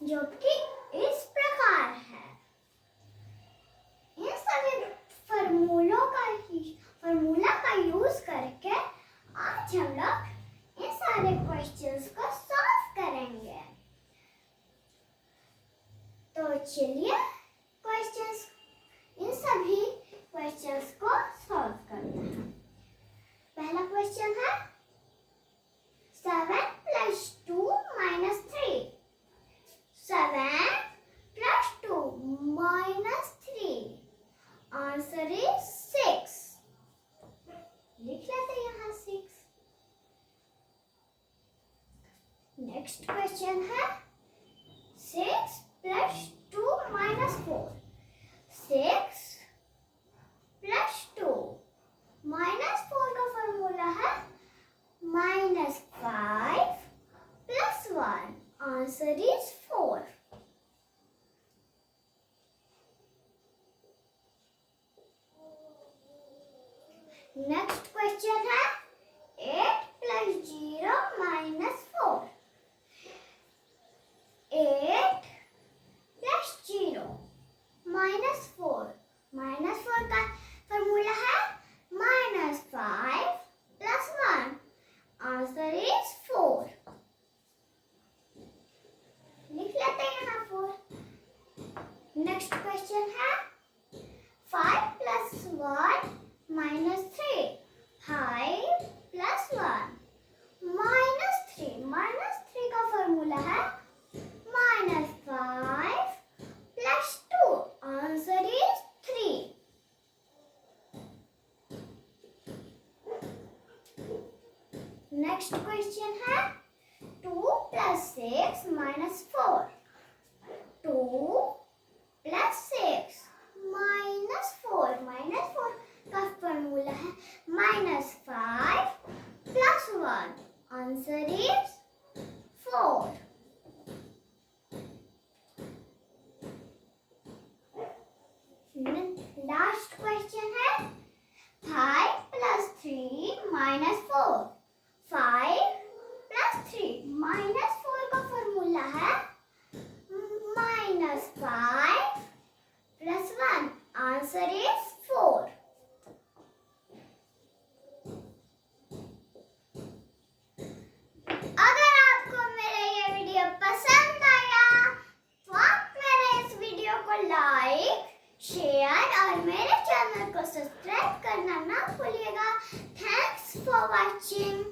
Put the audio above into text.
जो कि इस प्रकार है। इन सभी फॉर्मूला का यूज करके आज हम लोग इन सारे क्वेश्चंस को सॉल्व करेंगे। तो चलिए इन सभी क्वेश्चंस को सॉल्व करते हैं। पहला क्वेश्चन है 7 + 2 - 3। 7 + 2 - 3। Answer is 6। लिख लेते हैं यहाँ 6। नेक्स्ट क्वेश्चन है 6 + 2 - 4। 6 + 2 - 4 का फॉर्मूला है -5 + 1। Answer is 4। नेक्स्ट क्वेश्चन है 8 + 0 - 4। 8 + 0 - 4। -4 का फॉर्मूला है -5 + 1। Answer is 4। लिख लेते हैं यहाँ 4। नेक्स्ट क्वेश्चन है 5 + 1 - 3। 5 + 1 - 3। -3 का फॉर्मूला है -5 + 2। Answer is 3। नेक्स्ट क्वेश्चन है 2 + 6 - 4। 2 + 6 - 4। -4 का फॉर्मूला है -5 + 1। Answer is 4। लास्ट क्वेश्चन है 5 + 3 - 4। 5 + 3 -4 का फॉर्मूला है -5 + 1। Answer is 4। अगर आपको मेरा ये वीडियो पसंद आया तो आप मेरे इस वीडियो को लाइक, शेयर और मेरे चैनल को सब्सक्राइब करना ना भूलिएगा। Thanks for watching.